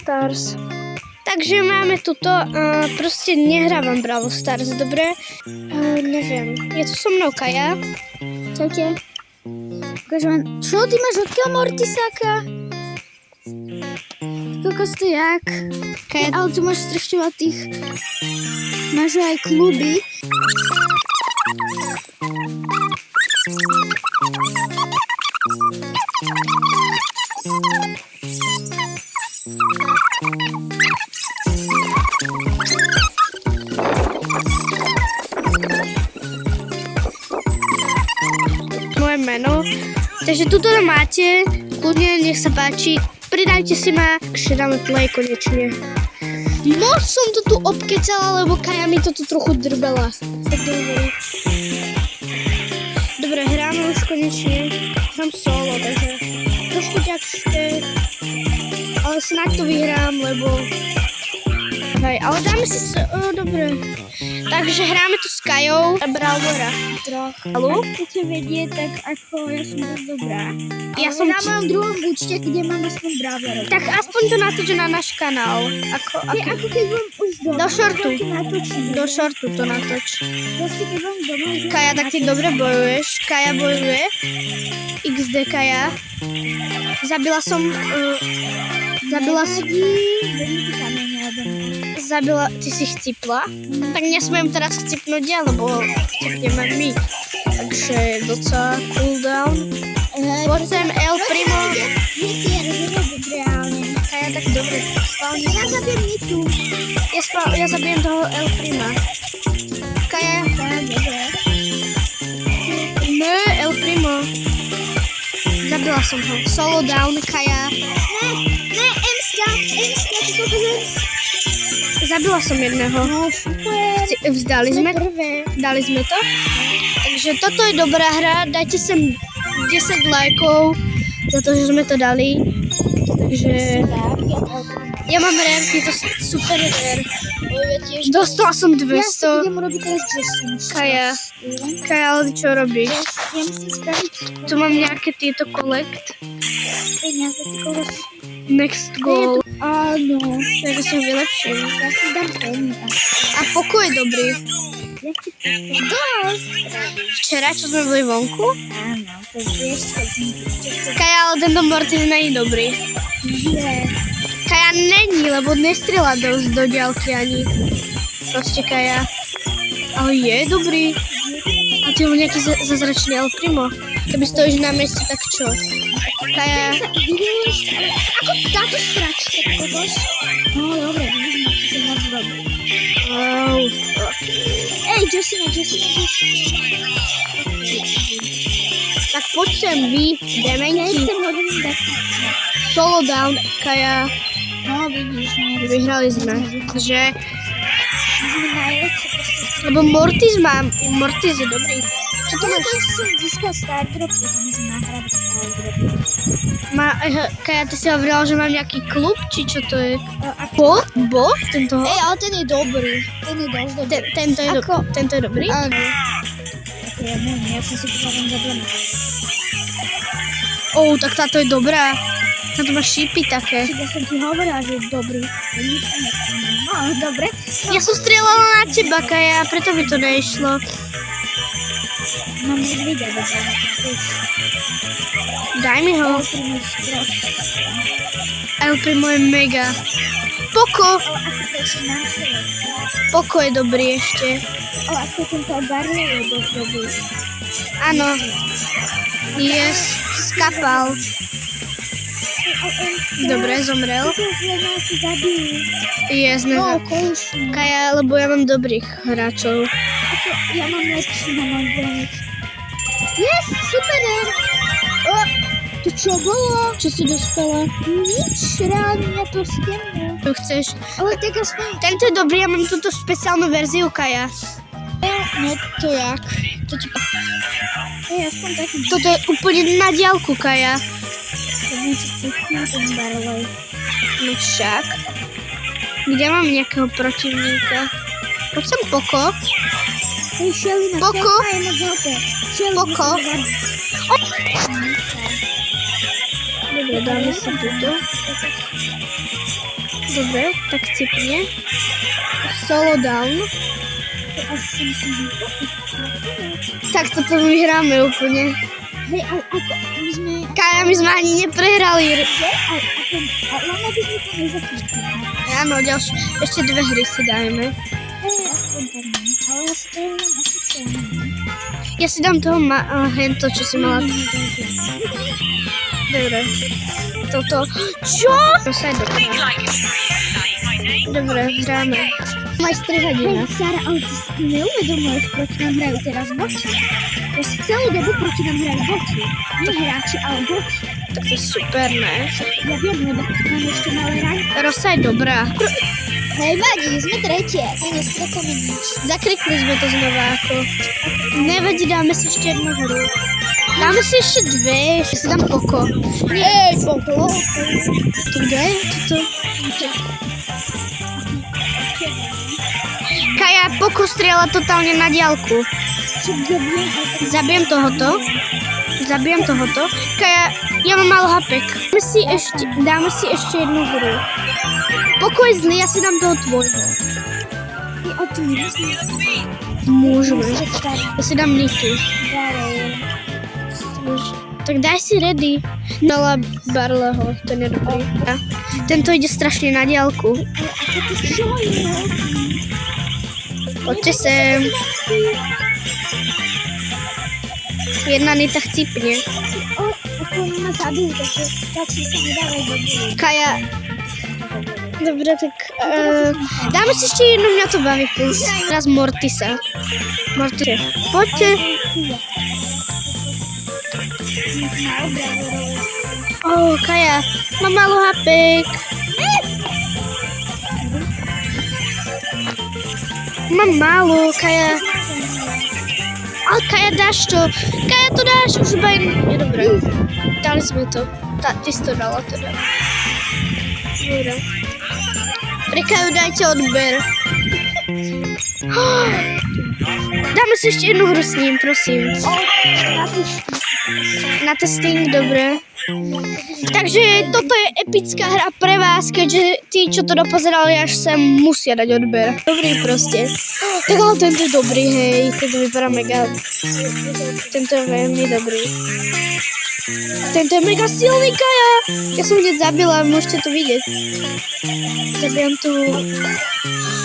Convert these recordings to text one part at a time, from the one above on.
Stars. Takže máme tuto, proste nehrávam Brawl Stars, dobre? Neviem, je tu so mnou Kaja. Čaute. Čo, ty máš odkiaľ Mortisáka? Kokos to jak? Kaja, Ale tu máš strašne veľa tých... Máš aj kluby. moje meno. Takže tuto máte, kľudne, nech sa páči. Pridajte si ma, ešte dáme play konečne. Moc som to tu obkecala, lebo Kaja mi to tu trochu drbela. Tak dobre, hráme už konečne. Hrám solo, takže trošku ťažké. Ale snáď to vyhrám, lebo... Hej, ale dáme si... dobre. Takže hráme tu s Kajou a Brawlera. Haló? Chcete vedieť, tak ako ja som dosť dobrá. Ja som na mojom druhom účte, kde mám aspoň Brawlera. Tak aspoň to natoč na náš kanál. Ako keď budem už doma. Do šortu. Natočím. Do šortu to natoč. Proste keď budem doma. Kaja, tak ty dobre bojuješ. Kaja bojuje. XD Kaja. Zabila som... Zabila, ty si chcipla? Tak nesmiem teraz chcipnúť ja, lebo chcipneme my. Takže docela cooldown. Poďme El Primo. Kaja, tak dobre. Ja zabijem Nitu. Ja zabijem toho El Prima. Kaja. Ne, El Primo. Zabila som ho. Solo down, Kaja. Ne, Emska, ty kokos. Zabila som jedného. No, super. Vzdali sme to? Dali sme to? Takže toto je dobrá hra. Dajte sem 10 lajkov za to, že sme to dali. Takže... Ja mám rare, je to super rare. Dostala som 200. Ja si idem robiť teraz Jessie. Kaja, ale čo robíš? Ja musím spraviť Tu mám nejaké tieto collect. peniaze, ty kokos. Next goal. Áno. Takže som vylepšil. Ja si dám peniaze. A pokoj je dobrý. Jaký pokoj? Dosť. Včera, čo sme boli vonku? Áno, to vieš, keď som Kaja, ale tento Mortis není dobrý. je. Kaja není, lebo nestrela do ďalky ani. Proste Kaja. Ale je dobrý. A ty ho nejaký zazračný El Primo. Keby stojíš na mieste, tak čo? Kaja. Vidíš, ako táto stračka, kokos? No, dobre, vidíš, ma to moc dobrý. Wow. Ej, Jessina. Tak poď sem vy, dementi. Nechcem hodinu dať. Solo down, Kaja. No, vidíš, Vyhrali sme. Že? sme najlepšie. Lebo Mortis je dobrý. Čo to máš? Ja som získal Star Drop, tak môžem nahrávať Star Drop. Kaja, ty si hovorila, že mám nejaký klub, či čo to je? Bo? Tento? Ej, ale ten je dobrý. Ten je dosť dobrý. Tento je dobrý? Áno. Tak ja neviem, ja som si popadám zablená. Tak táto je dobrá. Táto má šípy také. Ja som ti hovorila, že je dobrý. No, dobre. Ja som strieľala na teba, Kaja, preto mi to nešlo. Mám medveďa dobré. Daj mi ho. El Primo je mega. Poko je dobrý ešte. Ako tento Barley je dosť dobrý. Áno. Yes, skapal. Dobre, zomrel. Si zabijú. Yes, No, konečne. Kaja, lebo ja mám dobrých hráčov. Ja mám lepší na môj branič. Yes, super. To čo bolo? Čo si dostala? Nič, reálne ja to skemnu. Čo chceš? Ale tak aspoň... Tento je dobrý, ja mám túto špeciálnu verziu, Kaja. No to jak? To ti... aspoň taký... Toto je úplne na diaľku, Kaja. To niečo pekné, ten Barley. No však. Kde mám nejakého protivníka? Poď sem, Poko. Hej, Shelly na Poko. je moc zlaté. Poko. Dobre, Dobre, dáme si túto. Dobre, tak cipne. Solo down. Asi sa musím vypočiť. Tak toto vyhráme úplne. Hej, ale ako, my sme... Kaja, my sme ani neprehrali. Ale len aby sme to nezačítali. Áno, ešte 2 hry si dajme. Hej, aspoň tak ne. Ale ja si to len asi celé. Ja si dám toho hento, čo si mala. Dobre. Toto. Čo? To sa je dobré. Dobre, hráme. Máš 3 hodiny. Hej, Sara, ale ty si neuvedomuješ, proti nám hrajú teraz boči. Proste celú dobu proti nám hrajú boči. Nie hráči, ale boči. Tak to je super, ne? Ja viem, lebo nám ešte malé rany. Rosa je dobrá. Hej, vadí, sme tretie. To nestrácame nič. Zakrikli sme to znova ako. Nevadí, dáme si ešte jednu hru. Dáme si ešte 2. Ja si dám Koko. Nie, Koko. To kde je? Toto. Kaja, Koko strieľa totálne na diaľku. Čo ja viem, ale Zabijem tohoto. Kaja, ja mám málo hapek. Dáme si ešte jednu hru. Pokoj zlý, ja si dám toho tvojho. ty o tom Môžeme. Ja si dám Niky. Tak daj si ready. Dala Barleho, ten je dobrý. Tento ide strašne na diaľku. Poďte sem. Jedna Nita chcípne. Ako on ma zabil, takže tak si sa nedávaj do bily. Kaja. Dobre, tak dáme si ešte jednu, mňa to baví plus. Teraz Mortisa. Poďte. Kaja, mám málo hapek. Mám málo, Kaja. Ale Kaja, dáš to. Kaja, to dáš, už iba je dobré. Dali sme to. Ty si to dala teda. Dobre. Pre Kaju dajte odber. Dáme si ešte jednu hru s ním, prosím. Na testing, dobre. Takže toto je epická hra pre vás, keďže tí, čo to dopozerali až sem, musia dať odber. Dobrý proste. Tak ale tento je dobrý, hej. Tento vypadá mega. Tento je veľmi dobrý. Tento je mega silný, Kaja. Ja som hneď zabila, môžete to vidieť. Zabijam tu.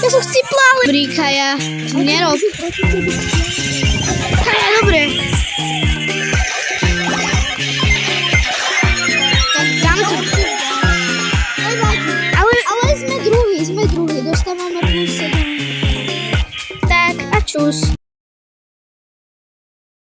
Ja som chcípla. Dobrý, Kaja. Nerob. Kaja, dobre. Ale sme druhý, dostávame plus 7. Tak a čus.